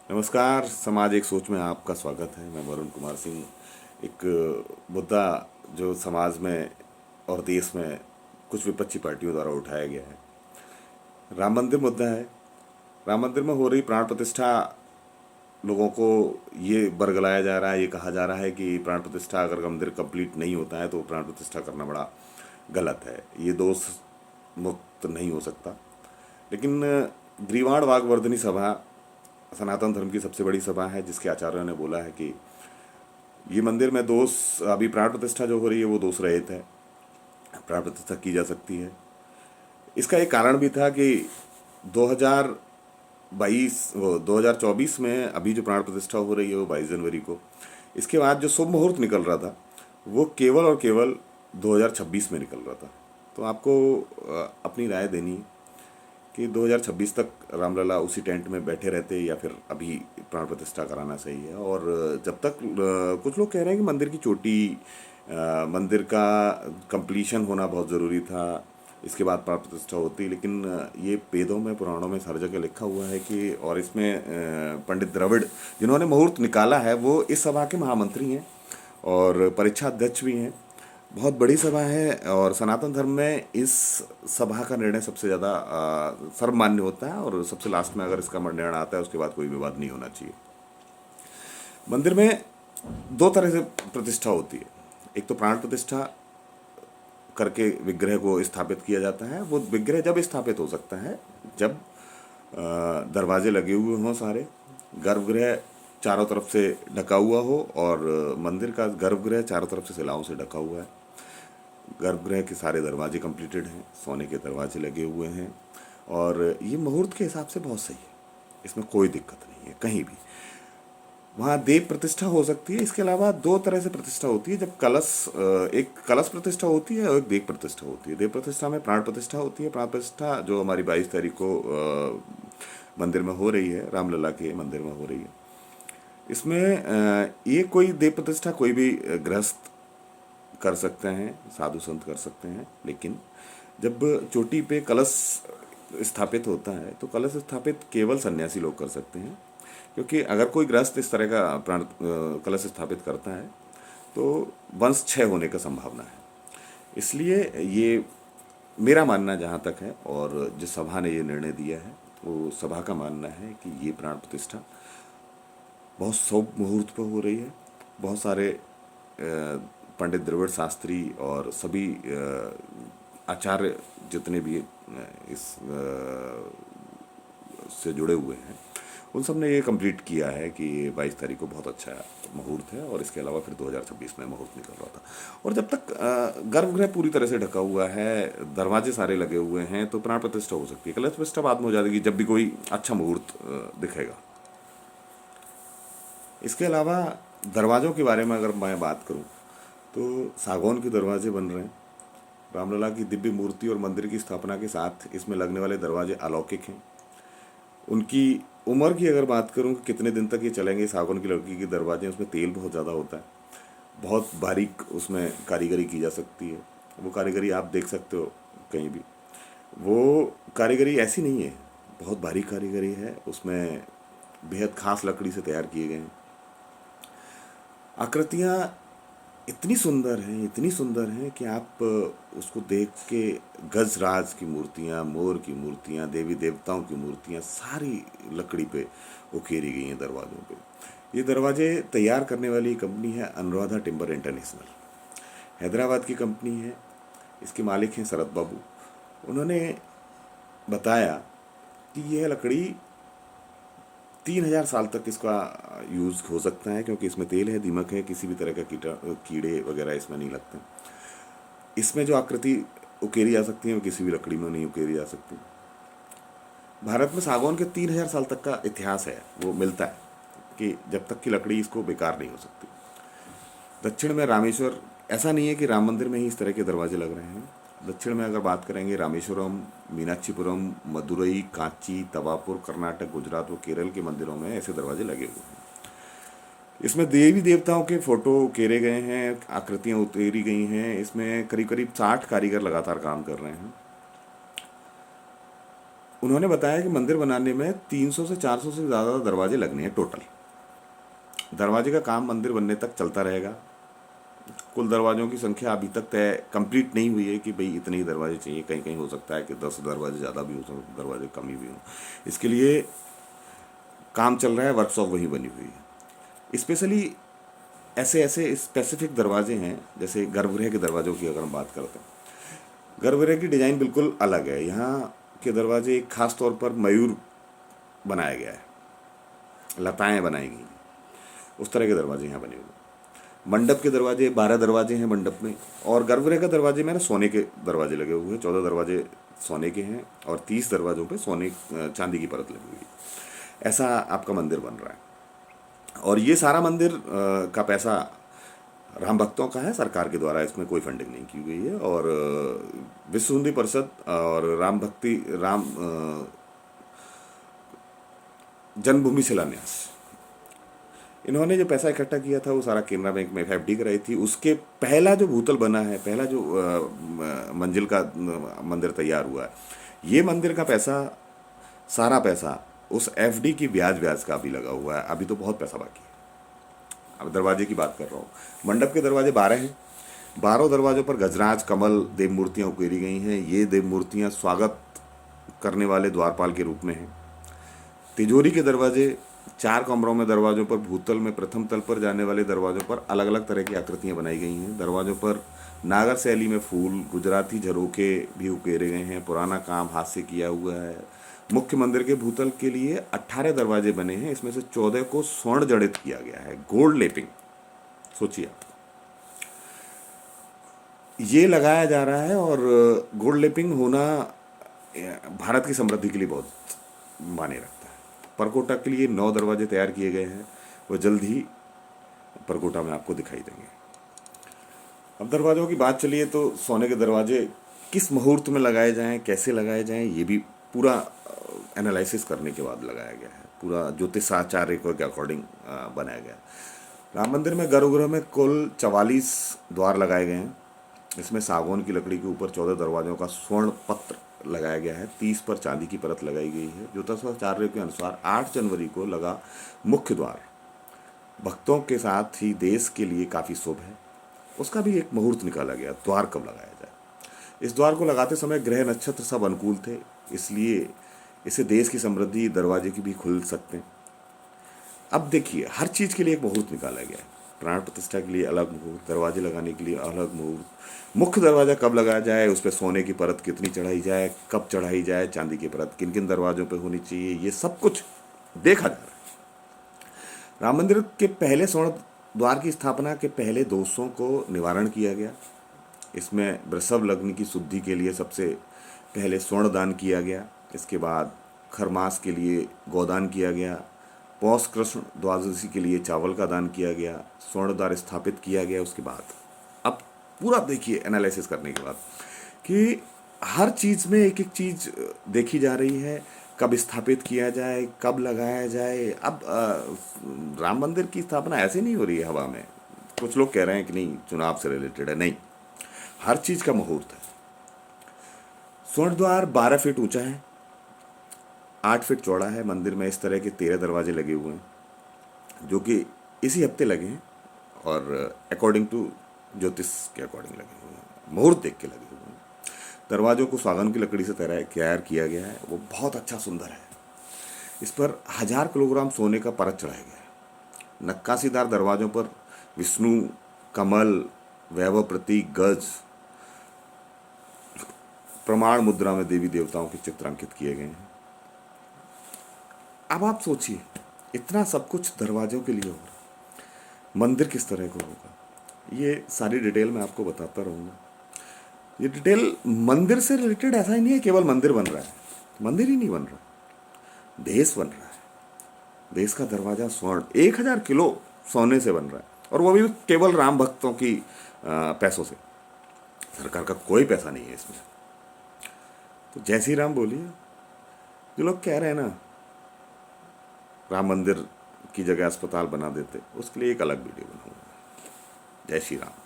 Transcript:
नमस्कार। समाज एक सोच में आपका स्वागत है। मैं वरुण कुमार सिंह। एक मुद्दा जो समाज में और देश में कुछ विपक्षी पार्टियों द्वारा उठाया गया है, राम मंदिर मुद्दा है। राम मंदिर में हो रही प्राण प्रतिष्ठा, लोगों को ये बरगलाया जा रहा है, ये कहा जा रहा है कि प्राण प्रतिष्ठा अगर मंदिर कंप्लीट नहीं होता है तो प्राण प्रतिष्ठा करना बड़ा गलत है, ये दोष मुक्त नहीं हो सकता। लेकिन ग्रीवाण वागवर्धनी सभा सनातन धर्म की सबसे बड़ी सभा है, जिसके आचार्यों ने बोला है कि ये मंदिर में दोष, अभी प्राण प्रतिष्ठा जो हो रही है वो दोष रहित है, प्राण प्रतिष्ठा की जा सकती है। इसका एक कारण भी था कि 2022 वो 2024 में अभी जो प्राण प्रतिष्ठा हो रही है वो 22 जनवरी को, इसके बाद जो शुभ मुहूर्त निकल रहा था वो केवल और केवल 2026 में निकल रहा था। तो आपको अपनी राय देनी है कि 2026 तक रामलला उसी टेंट में बैठे रहते या फिर अभी प्राण प्रतिष्ठा कराना सही है। और जब तक कुछ लोग कह रहे हैं कि मंदिर की चोटी, मंदिर का कंप्लीशन होना बहुत ज़रूरी था, इसके बाद प्राण प्रतिष्ठा होती, लेकिन ये वेदों में पुराणों में हर जगह लिखा हुआ है कि, और इसमें पंडित द्रविड़ जिन्होंने मुहूर्त निकाला है वो इस सभा के महामंत्री हैं और परीक्षा अध्यक्ष भी हैं। बहुत बड़ी सभा है और सनातन धर्म में इस सभा का निर्णय सबसे ज़्यादा सर्वमान्य होता है और सबसे लास्ट में अगर इसका निर्णय आता है उसके बाद कोई विवाद नहीं होना चाहिए। मंदिर में दो तरह से प्रतिष्ठा होती है। एक तो प्राण प्रतिष्ठा करके विग्रह को स्थापित किया जाता है। वो विग्रह जब स्थापित हो सकता है जब दरवाजे लगे हुए हों, सारे गर्भगृह चारों तरफ से ढका हुआ हो और मंदिर का गर्भगृह चारों तरफ से शिलाओं से ढका हुआ है। गर्भगृह के सारे दरवाजे कंप्लीटेड हैं, सोने के दरवाजे लगे हुए हैं और ये मुहूर्त के हिसाब से बहुत सही है, इसमें कोई दिक्कत नहीं है कहीं भी। वहाँ देव प्रतिष्ठा हो सकती है। इसके अलावा दो तरह से प्रतिष्ठा होती है, जब कलश, एक कलश प्रतिष्ठा होती है और एक देव प्रतिष्ठा होती है। देव प्रतिष्ठा में प्राण प्रतिष्ठा होती है। प्राण प्रतिष्ठा जो हमारी 22 तारीख को मंदिर में हो रही है, रामलला के मंदिर में हो रही है। इसमें ये कोई देव प्रतिष्ठा कोई भी गृहस्थ कर सकते हैं, साधु संत कर सकते हैं, लेकिन जब चोटी पे कलश स्थापित होता है तो कलश स्थापित केवल सन्यासी लोग कर सकते हैं, क्योंकि अगर कोई गृहस्थ इस तरह का प्राण कलश स्थापित करता है तो वंश क्षय होने का संभावना है। इसलिए ये मेरा मानना जहाँ तक है, और जिस सभा ने ये निर्णय दिया है वो सभा का मानना है कि ये प्राण प्रतिष्ठा बहुत शुभ मुहूर्त पर हो रही है। बहुत सारे पंडित द्रविड़ शास्त्री और सभी आचार्य जितने भी इस से जुड़े हुए हैं उन सब ने ये कंप्लीट किया है कि 22 तारीख को बहुत अच्छा मुहूर्त है। और इसके अलावा फिर 2026 में मुहूर्त निकल रहा था। और जब तक गर्भगृह पूरी तरह से ढका हुआ है, दरवाजे सारे लगे हुए हैं, तो प्राण प्रतिष्ठा हो सकती है। कलश प्रतिष्ठा बाद में हो जाएगी जब भी कोई अच्छा मुहूर्त दिखेगा। इसके अलावा दरवाज़ों के बारे में अगर मैं बात करूं तो सागौन के दरवाजे बन रहे हैं। रामलला की दिव्य मूर्ति और मंदिर की स्थापना के साथ इसमें लगने वाले दरवाजे अलौकिक हैं। उनकी उम्र की अगर बात करूं कि कितने दिन तक ये चलेंगे, सागौन की लकड़ी के दरवाजे, उसमें तेल बहुत ज़्यादा होता है, बहुत बारीक उसमें कारीगरी की जा सकती है। वो कारीगरी आप देख सकते हो कहीं भी। वो कारीगरी ऐसी नहीं है, बहुत बारीक कारीगरी है, उसमें बेहद खास लकड़ी से तैयार किए गए हैं। आकृतियाँ इतनी सुंदर हैं, इतनी सुंदर हैं कि आप उसको देख के, गजराज की मूर्तियाँ, मोर की मूर्तियाँ, देवी देवताओं की मूर्तियाँ सारी लकड़ी पे उकेरी गई हैं दरवाज़ों पे। ये दरवाजे तैयार करने वाली कंपनी है अनुराधा टिम्बर इंटरनेशनल, हैदराबाद की कंपनी है। इसके मालिक हैं शरद बाबू। उन्होंने बताया कि यह लकड़ी 3,000 साल तक इसका यूज़ हो सकता है, क्योंकि इसमें तेल है, दीमक है, किसी भी तरह का कीड़े वगैरह इसमें नहीं लगते। इसमें जो आकृति उकेरी जा सकती है वो किसी भी लकड़ी में नहीं उकेरी जा सकती। भारत में सागौन के 3,000 साल तक का इतिहास है, वो मिलता है कि जब तक की लकड़ी इसको बेकार नहीं हो सकती। दक्षिण में रामेश्वर, ऐसा नहीं है कि राम मंदिर में ही इस तरह के दरवाजे लग रहे हैं। दक्षिण में अगर बात करेंगे, रामेश्वरम, मीनाक्षीपुरम, मदुरई, कांची, तवापुर, कर्नाटक, गुजरात व केरल के मंदिरों में ऐसे दरवाजे लगे हुए हैं। इसमें देवी देवताओं के फोटो उकेरे गए हैं, आकृतियाँ उकेरी गई हैं। इसमें करीब करीब 60 कारीगर लगातार काम कर रहे हैं। उन्होंने बताया कि मंदिर बनाने में 300 से 400 से ज़्यादा दरवाजे लगने हैं टोटल। दरवाजे का काम मंदिर बनने तक चलता रहेगा। कुल दरवाज़ों की संख्या अभी तक तय कंप्लीट नहीं हुई है कि भाई इतने ही दरवाजे चाहिए। कहीं कहीं हो सकता है कि 10 दरवाजे ज़्यादा भी हो सकते, दरवाजे कम ही भी हों। इसके लिए काम चल रहा है, वर्कशॉप वहीं बनी हुई है। स्पेशली ऐसे ऐसे स्पेसिफिक दरवाजे हैं, जैसे गर्भगृह के दरवाज़ों की अगर हम बात करते हैं, गर्भगृह की डिज़ाइन बिल्कुल अलग है। यहाँ के दरवाजे एक खास तौर पर मयूर बनाया गया है, लताएँ बनाई गई हैं, उस तरह के दरवाजे यहाँ बने हुए हैं। मंडप के दरवाजे 12 दरवाजे हैं मंडप में, और गर्भगृह के दरवाजे में ना सोने के दरवाजे लगे हुए हैं। 14 दरवाजे सोने के हैं और 30 दरवाजों पे सोने चांदी की परत लगी हुई है। ऐसा आपका मंदिर बन रहा है। और ये सारा मंदिर का पैसा राम भक्तों का है, सरकार के द्वारा इसमें कोई फंडिंग नहीं की गई है। और विश्व हिंदी परिषद और राम जन्मभूमि शिलान्यास, इन्होंने जो पैसा इकट्ठा किया था वो सारा केनरा बैंक में एफडी कराई थी। उसके पहला जो भूतल बना है, पहला जो मंजिल का मंदिर तैयार हुआ है, ये मंदिर का पैसा, सारा पैसा उस एफडी की ब्याज का भी लगा हुआ है। अभी तो बहुत पैसा बाकी है। अब दरवाजे की बात कर रहा हूँ। मंडप के दरवाजे 12 हैं। 12 दरवाजों पर गजराज कमल देव मूर्तियाँ उकेरी गई हैं। ये देव मूर्तियाँ स्वागत करने वाले द्वारपाल के रूप में हैं। तिजोरी के दरवाजे 4 कमरों में, दरवाजों पर भूतल में प्रथम तल पर जाने वाले दरवाजों पर अलग अलग तरह की आकृतियाँ बनाई गई हैं। दरवाजों पर नागर शैली में फूल, गुजराती झरोके भी उकेरे गए हैं। पुराना काम हाथ से किया हुआ है। मुख्य मंदिर के भूतल के लिए 18 दरवाजे बने हैं। इसमें से 14 को स्वर्ण जड़ित किया गया है, गोल्ड लेपिंग। सोचिए आप, ये लगाया जा रहा है। और गोल्ड लेपिंग होना भारत की समृद्धि के लिए बहुत मायने रखता है। परकोटा के लिए 9 दरवाजे तैयार किए गए हैं, वो जल्द ही परकोटा में आपको दिखाई देंगे। अब दरवाज़ों की बात चलिए तो सोने के दरवाजे किस मुहूर्त में लगाए जाएं, कैसे लगाए जाएं, ये भी पूरा एनालिसिस करने के बाद लगाया गया है। पूरा ज्योतिषाचार्य के अकॉर्डिंग बनाया गया है। राम मंदिर में गर्भगृह में कुल 44 द्वार लगाए गए हैं। इसमें सागौन की लकड़ी के ऊपर 14 दरवाज़ों का स्वर्ण पत्र लगाया गया है। 30 पर चांदी की परत लगाई गई है। ज्योतिषाचार्य के अनुसार 8 जनवरी को लगा मुख्य द्वार भक्तों के साथ ही देश के लिए काफ़ी शुभ है। उसका भी एक मुहूर्त निकाला गया, द्वार कब लगाया जाए। इस द्वार को लगाते समय ग्रह नक्षत्र सब अनुकूल थे, इसलिए इसे देश की समृद्धि दरवाजे की भी खुल सकते हैं। अब देखिए, हर चीज़ के लिए एक मुहूर्त निकाला गया है। प्राण प्रतिष्ठा के लिए अलग मुहूर्त, दरवाजे लगाने के लिए अलग मुहूर्त, मुख्य दरवाज़ा कब लगाया जाए, उस पर सोने की परत कितनी चढ़ाई जाए, कब चढ़ाई जाए, चांदी की परत किन किन दरवाज़ों पर होनी चाहिए, ये सब कुछ देखा जा रहा है। राम मंदिर के पहले स्वर्ण द्वार की स्थापना के पहले दोषों को निवारण किया गया। इसमें वृषभ लग्न की शुद्धि के लिए सबसे पहले स्वर्ण दान किया गया। इसके बाद खरमास के लिए गौदान किया गया। पौष कृष्ण द्वादशी के लिए चावल का दान किया गया। स्वर्ण द्वार स्थापित किया गया। उसके बाद अब पूरा देखिए एनालिसिस करने के बाद कि हर चीज़ में एक एक चीज़ देखी जा रही है। कब स्थापित किया जाए, कब लगाया जाए। अब राम मंदिर की स्थापना ऐसे नहीं हो रही है हवा में। कुछ लोग कह रहे हैं कि नहीं चुनाव से रिलेटेड है, नहीं, हर चीज़ का मुहूर्त है। स्वर्ण द्वार 12 फीट ऊंचा है, 8 फीट चौड़ा है। मंदिर में इस तरह के 13 दरवाजे लगे हुए हैं, जो कि इसी हफ्ते लगे हैं और अकॉर्डिंग टू ज्योतिष के अकॉर्डिंग लगे हुए हैं, मुहूर्त देख के लगे हुए हैं। दरवाजों को सागौन की लकड़ी से तैयार किया गया है, वो बहुत अच्छा सुंदर है। इस पर 1000 किलोग्राम सोने का परत चढ़ाया गया है। नक्काशीदार दरवाजों पर विष्णु, कमल, वैभव प्रतीक, गज, प्रमाण मुद्रा में देवी देवताओं के चित्र अंकित किए गए हैं। अब आप सोचिए, इतना सब कुछ दरवाजों के लिए हो रहा है, मंदिर किस तरह का होगा। ये सारी डिटेल मैं आपको बताता रहूँगा। ये डिटेल मंदिर से रिलेटेड ऐसा ही नहीं है केवल मंदिर बन रहा है, मंदिर ही नहीं बन रहा, देश बन रहा है। देश का दरवाजा स्वर्ण 1000 किलो सोने से बन रहा है, और वो भी केवल राम भक्तों की पैसों से। सरकार का कोई पैसा नहीं है इसमें। तो जय श्री राम बोलिए। जो लोग कह रहे हैं ना राम मंदिर की जगह अस्पताल बना देते, उसके लिए एक अलग वीडियो बनाऊंगा। जय श्री राम।